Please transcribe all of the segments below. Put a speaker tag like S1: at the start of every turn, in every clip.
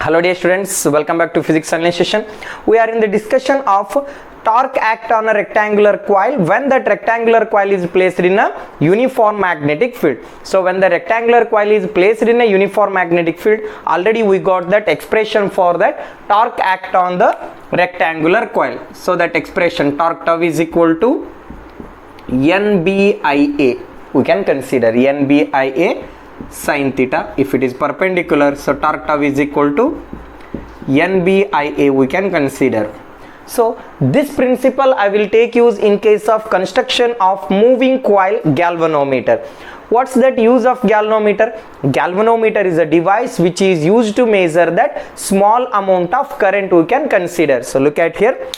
S1: Hello dear students, welcome back to physics online session. We are in the discussion of torque act on a rectangular coil when that rectangular coil is placed in a uniform magnetic field. So when the rectangular coil is placed in a uniform magnetic field, already we got that expression for that torque act on the rectangular coil. So that expression torque tau is equal to NBIA. We can consider NBIA sin theta if it is perpendicular. So torque tau is equal to NBIA we can consider. So this principle I will take use in case of construction of moving coil galvanometer. What's that use of galvanometer? Galvanometer is a device which is used to measure that small amount of current we can consider. So look at here.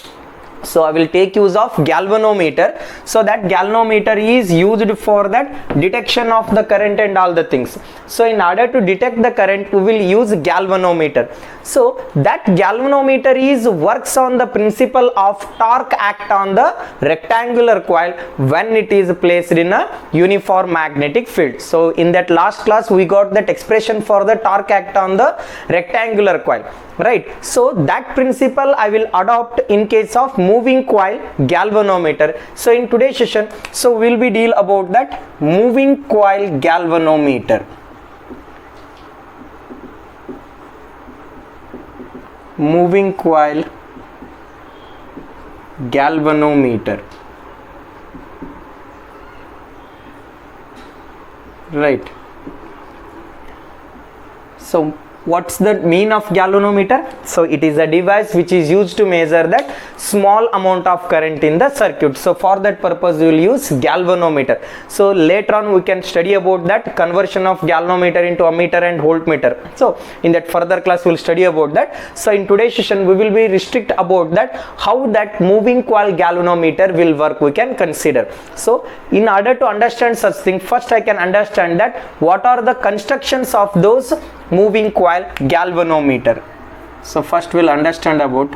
S1: So I will take use of galvanometer. So that galvanometer is used for that detection of the current and all the things. So in order to detect the current, we will use galvanometer. So that galvanometer is works on the principle of torque act on the rectangular coil when it is placed in a uniform magnetic field. So in that last class we got that expression for the torque act on the rectangular coil, right? So that principle I will adopt in case of moving coil galvanometer. So in today's session, so we'll be deal about that moving coil galvanometer. Moving coil galvanometer, right? So what's the mean of galvanometer? So it is a device which is used to measure that small amount of current in the circuit. So for that purpose we will use galvanometer. So later on we can study about that conversion of galvanometer into ammeter and voltmeter. So in that further class we will study about that. So in today's session we will be restrict about that how that moving coil galvanometer will work we can consider. So in order to understand such thing, first I can understand that what are the constructions of those moving coil galvanometer. So first we'll understand about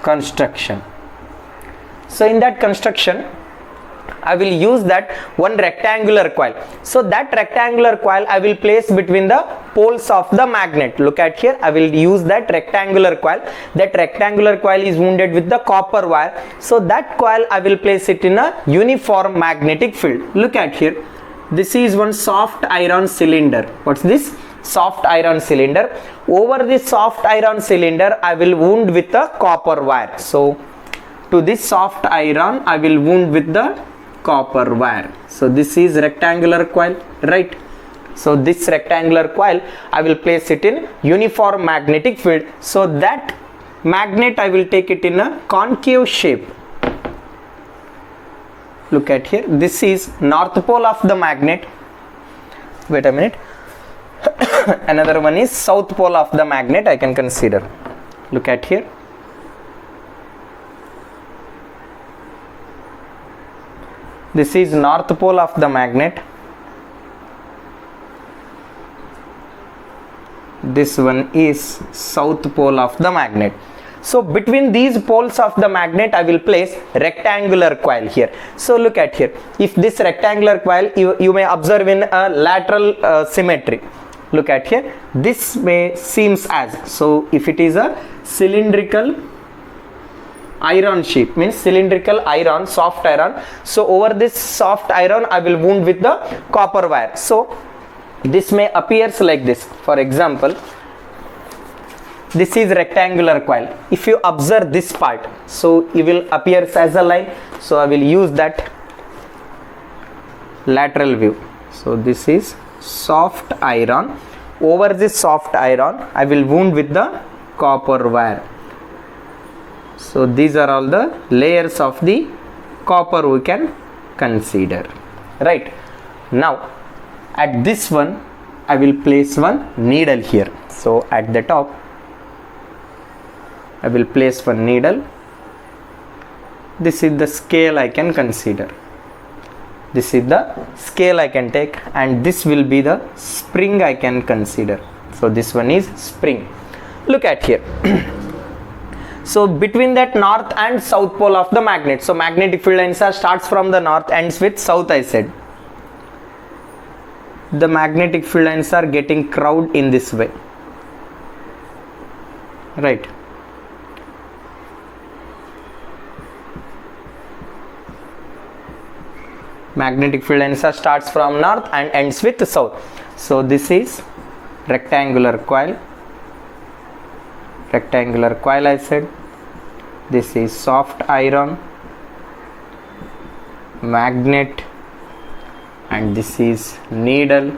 S1: construction. So in that construction I will use that one rectangular coil. So that rectangular coil I will place between the poles of the magnet. Look at here, I will use that rectangular coil. That rectangular coil is wounded with the copper wire. So that coil I will place it in a uniform magnetic field. Look at here. This is one soft iron cylinder. What's this? Soft iron cylinder. Over this soft iron cylinder I will wound with the copper wire. So to this soft iron I will wound with the copper wire. So this is rectangular coil, right? So this rectangular coil I will place it in uniform magnetic field. So that magnet I will take it in a concave shape. Look at here, this is north pole of the magnet. Wait a minute. Another one is south pole of the magnet I can consider. Look at here. This is north pole of the magnet. This one is south pole of the magnet. So between these poles of the magnet I will place rectangular coil here. So look at here, if this rectangular coil you may observe in a lateral symmetry. Look at here, this may seems as, so if it is a cylindrical iron sheet, means cylindrical iron, soft iron. So over this soft iron I will wound with the copper wire. So this may appears like this. For example, this is rectangular coil. If you observe this part, so it will appear as a line. So I will use that lateral view. So this is soft iron. Over this soft iron I will wound with the copper wire. So these are all the layers of the copper we can consider, right? Now at this one I will place one needle here. So at the top I will place one needle. This is the scale I can consider. This is the scale I can take, and this will be the spring I can consider. So this one is spring. Look at here. So between that north and south pole of the magnet, so magnetic field lines are starts from the north, ends with south I said. The magnetic field lines are getting curved in this way. right? Magnetic field answer starts from north and ends with south. So this is rectangular coil. Rectangular coil I said. This is soft iron, magnet, and this is needle,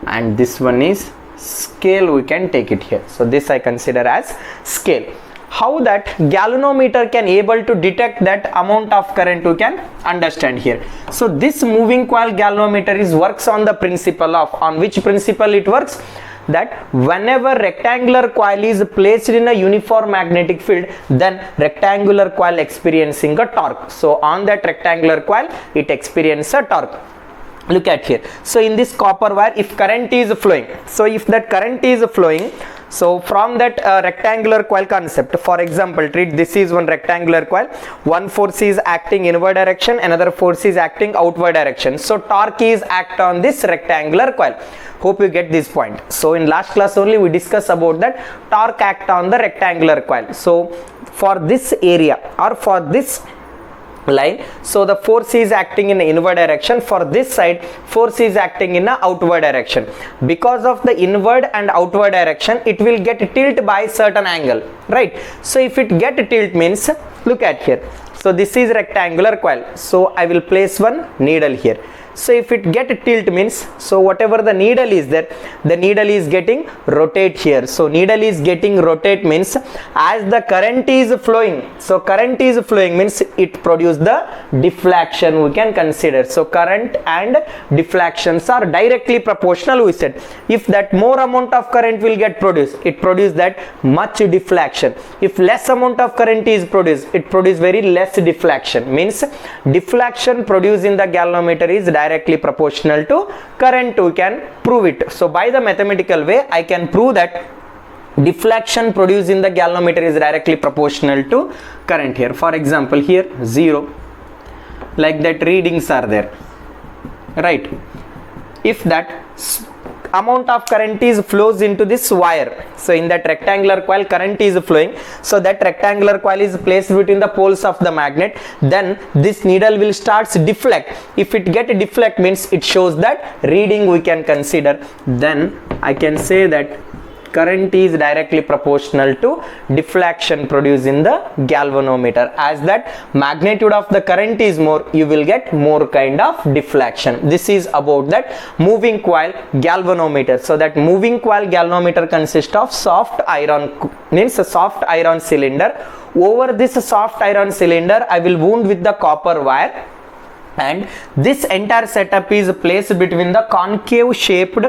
S1: and this one is scale. We can take it here. So this I consider as scale. How that galvanometer can able to detect that amount of current, we can understand here. So this moving coil galvanometer is works on the principle of, on which principle it works? That whenever rectangular coil is placed in a uniform magnetic field, then rectangular coil experiencing a torque. So on that rectangular coil it experiences a torque. Look at here. So in this copper wire, if current is flowing, so if that current is flowing, so from that rectangular coil concept, for example, treat this is one rectangular coil, one force is acting inward direction, another force is acting outward direction. So torque is act on this rectangular coil. Hope you get this point. So in last class only we discussed about that torque act on the rectangular coil. So for this area or for this line, so the force is acting in inward direction. For this side, force is acting in a outward direction. Because of the inward and outward direction, it will get tilt by certain angle, right? So if it get tilt means, look at here. So this is rectangular coil. So I will place one needle here. So if it get tilt means, so whatever the needle is there, the needle is getting rotate here. So needle is getting rotate means as the current is flowing, so current is flowing means it produce the deflection, we can consider. So current and deflections are directly proportional, we said. If that more amount of current will get produced, it produce that much deflection. If less amount of current is produced, it produce very less deflection. Means deflection produced in the galvanometer is directly proportional to current. We can prove it. So by the mathematical way, I can prove that deflection produced in the galvanometer is directly proportional to current here. For example, here 0, like that readings are there, right? If that amount of current is flows into this wire, so in that rectangular coil current is flowing, so that rectangular coil is placed between the poles of the magnet, then this needle will starts deflect. If it get deflect means it shows that reading, we can consider. Then I can say that current is directly proportional to deflection produced in the galvanometer. As that magnitude of the current is more, you will get more kind of deflection. This is about that moving coil galvanometer. So that moving coil galvanometer consists of soft iron, means a soft iron cylinder. Over this soft iron cylinder, I will wound with the copper wire, and this entire setup is placed between the concave shaped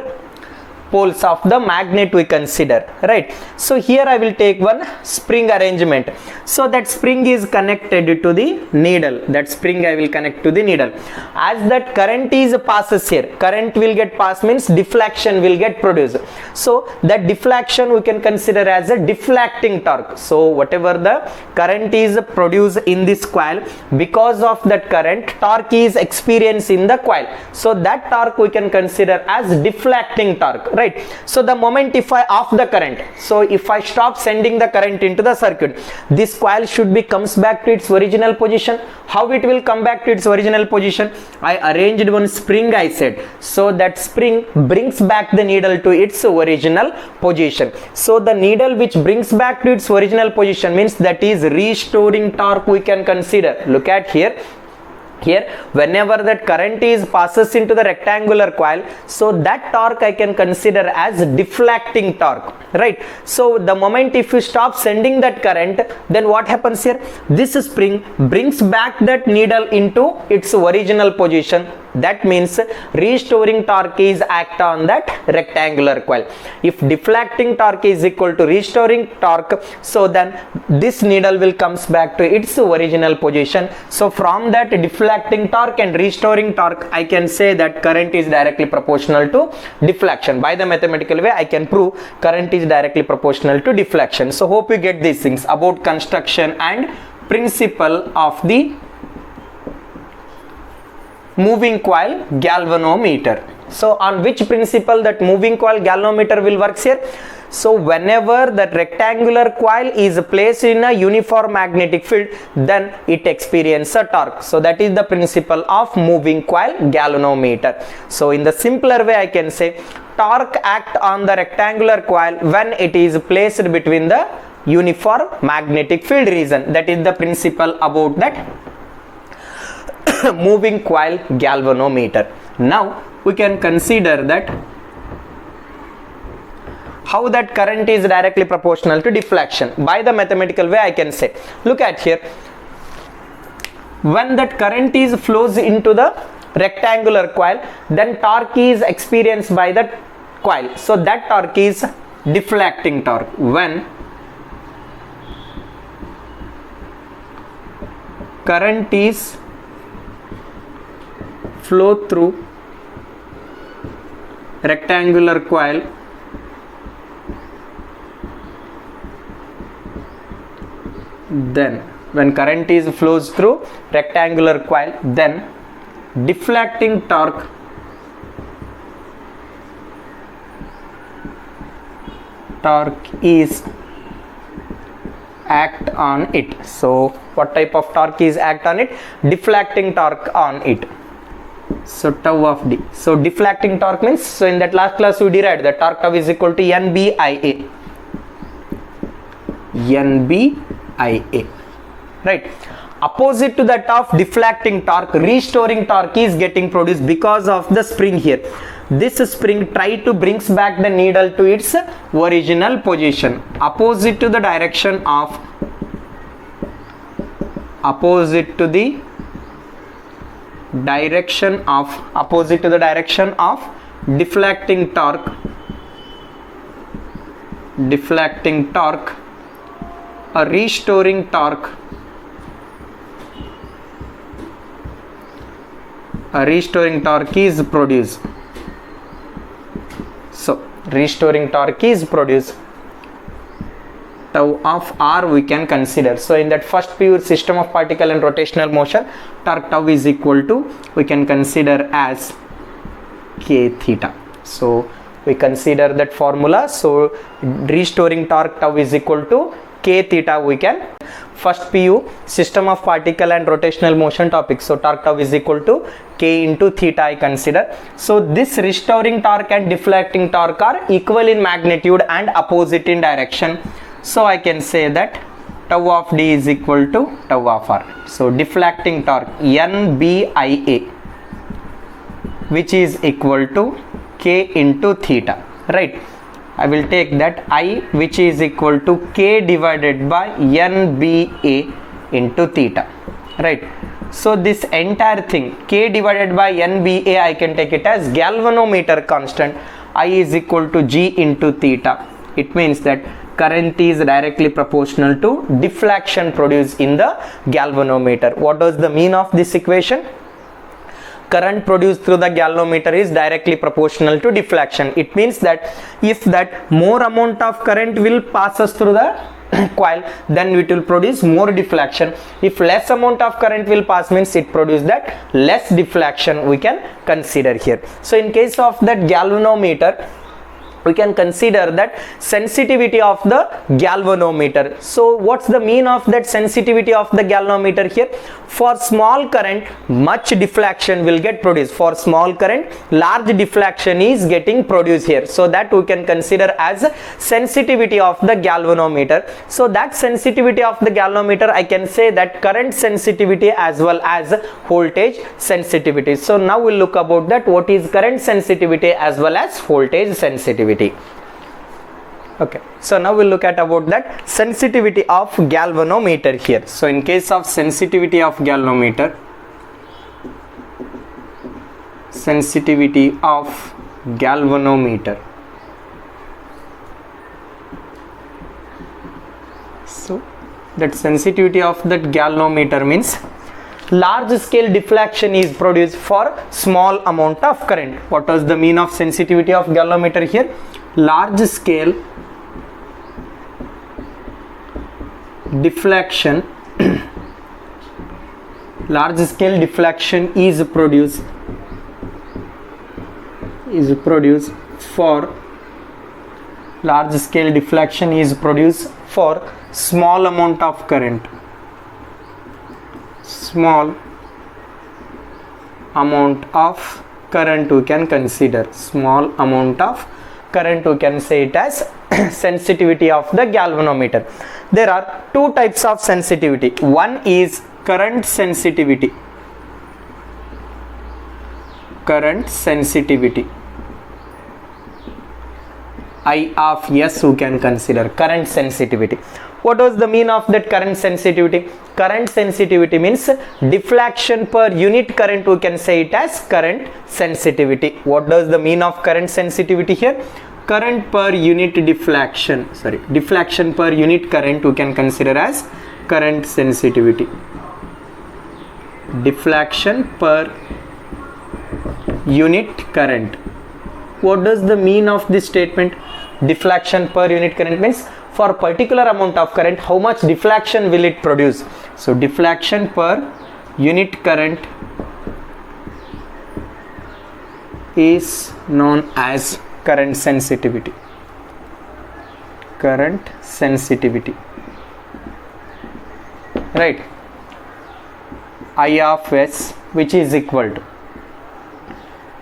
S1: poles of the magnet, we consider, right? So here I will take one spring arrangement. So that spring is connected to the needle. That spring I will connect to the needle. As that current is passes here, current will get passed means deflection will get produced. So that deflection we can consider as a deflecting torque. So whatever the current is produced in this coil, because of that current, torque is experienced in the coil. So that torque we can consider as deflecting torque, right? So the moment if I off the current, so if I stop sending the current into the circuit, this coil should be comes back to its original position. How it will come back to its original position? I arranged one spring, I said. So that spring brings back the needle to its original position. So the needle which brings back to its original position means that is restoring torque, we can consider. Look at here. Here, whenever that current is passes into the rectangular coil, so that torque I can consider as deflecting torque, right? So the moment if you stop sending that current, then what happens here? This spring brings back that needle into its original position. That means restoring torque is act on that rectangular coil. If deflecting torque is equal to restoring torque, so then this needle will comes back to its original position. So from that deflecting torque and restoring torque, I can say that current is directly proportional to deflection. By the mathematical way, I can prove current is directly proportional to deflection. So hope you get these things about construction and principle of the moving coil galvanometer. So on which principle that moving coil galvanometer will work here? So whenever that rectangular coil is placed in a uniform magnetic field, then it experiences a torque. So that is the principle of moving coil galvanometer. So in the simpler way I can say torque act on the rectangular coil when it is placed between the uniform magnetic field region. That is the principle about that moving coil galvanometer. Now we can consider that how that current is directly proportional to deflection. By the mathematical way I can say, look at here, when that current is flows into the rectangular coil, then torque is experienced by that coil. So that torque is deflecting torque. When current is flow through rectangular coil, then when current is flows through rectangular coil, then deflecting torque is act on it. So what type of torque is act on it? Deflecting torque on it. So tau of d. So deflecting torque means, so in that last class we derived that torque tau is equal to NBIA. NBIA, right? Opposite to that of deflecting torque, restoring torque is getting produced because of the spring here. This spring try to brings back the needle to its original position. Opposite to the direction of deflecting torque, a restoring torque is produced. So restoring torque is produced. Tau of R we can consider. So in that first pure system of particle and rotational motion, torque tau is equal to, we can consider as k theta. So we consider that formula. So restoring torque tau is equal to k theta. We can first PU system of particle and rotational motion topic. So torque tau is equal to k into theta I consider. So this restoring torque and deflecting torque are equal in magnitude and opposite in direction. So I can say that tau of d is equal to tau of r. So deflecting torque NBIA, which is equal to k into theta, right? I will take that I, which is equal to k divided by NBA into theta, right? So this entire thing k divided by NBA, I can take it as galvanometer constant. I is equal to g into theta. It means that current is directly proportional to deflection produced in the galvanometer. What does the mean of this equation? Current produced through the galvanometer is directly proportional to deflection. It means that if that more amount of current will pass us through the coil, then it will produce more deflection. If less amount of current will pass, means it produce that less deflection we can consider here. So in case of that galvanometer, we can consider that sensitivity of the galvanometer. So what's the mean of that sensitivity of the galvanometer here? For small current, much deflection will get produced. For small current, large deflection is getting produced here. So that we can consider as sensitivity of the galvanometer. So that sensitivity of the galvanometer, I can say that current sensitivity as well as voltage sensitivity. So now we'll look about that, what is current sensitivity as well as voltage sensitivity. Okay, so now we'll look at about that sensitivity of galvanometer here. So in case of sensitivity of galvanometer, so that sensitivity of that galvanometer means large scale deflection is produced for small amount of current. What was the mean of sensitivity of galvanometer here? Large scale deflection is produced for large scale deflection is produced for small amount of current, small amount of current we can consider, small amount of current we can say it as sensitivity of the galvanometer. There are two types of sensitivity. One is current sensitivity, current sensitivity, I of S who can consider current sensitivity. What was the mean of that current sensitivity? Current sensitivity means deflection per unit current, we can say it as current sensitivity. What does the mean of current sensitivity here? Current per unit deflection, deflection per unit current we can consider as current sensitivity. Deflection per unit current. What does the mean of this statement? Deflection per unit current means for particular amount of current, how much deflection will it produce? So deflection per unit current is known as current sensitivity. Current sensitivity, right? I of S, which is equal to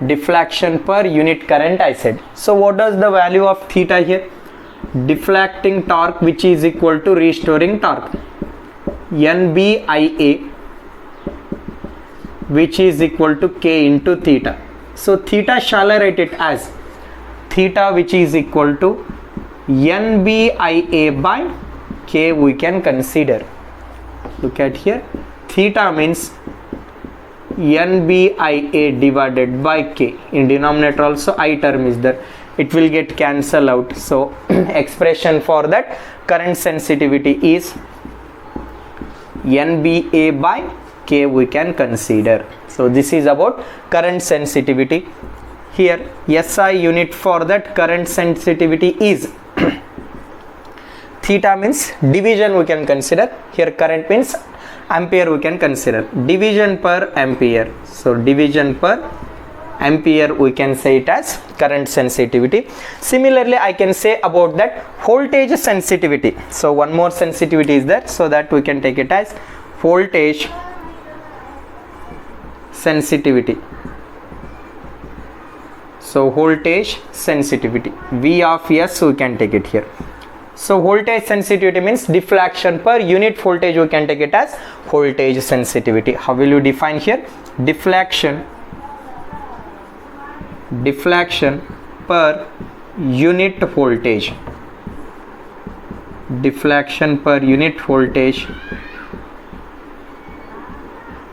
S1: deflection per unit current, I said. So what does the value of theta here? Deflecting torque, which is equal to restoring torque, NBIA, which is equal to K into theta. So theta, shall I write it as theta, which is equal to NBIA by K we can consider. Look at here, theta means NBIA divided by K. In denominator also I term is there, it will get cancelled out. So expression for that current sensitivity is NBA by K we can consider. So this is about current sensitivity. Here SI unit for that current sensitivity is theta means division we can consider. Here current means ampere we can consider, division per ampere. So division per ampere we can say it as current sensitivity. Similarly I can say about that voltage sensitivity. So one more sensitivity is there, so that we can take it as voltage sensitivity. So voltage sensitivity, V of S we can take it here. So voltage sensitivity means deflection per unit voltage, we can take it as voltage sensitivity. How will you define here? Deflection per unit voltage, deflection per unit voltage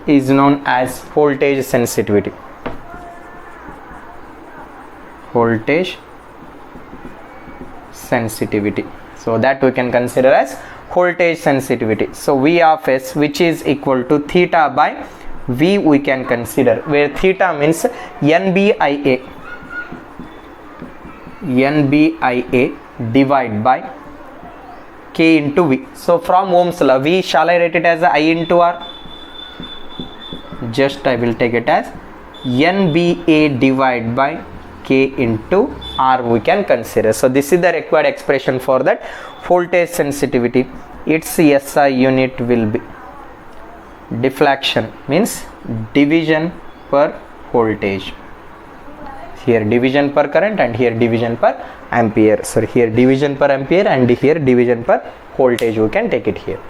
S1: is known as voltage sensitivity. Voltage sensitivity, so that we can consider as voltage sensitivity. So V of S, which is equal to theta by V we can consider, where theta means NBIA divide by K into V. So from Ohm's law, V, shall I write it as I into R? Just I will take it as NBA divide by K into R we can consider. So this is the required expression for that voltage sensitivity. Its SI unit will be deflection means division per voltage. Here division per current and here division per ampere. So here division per ampere and here division per voltage we can take it here.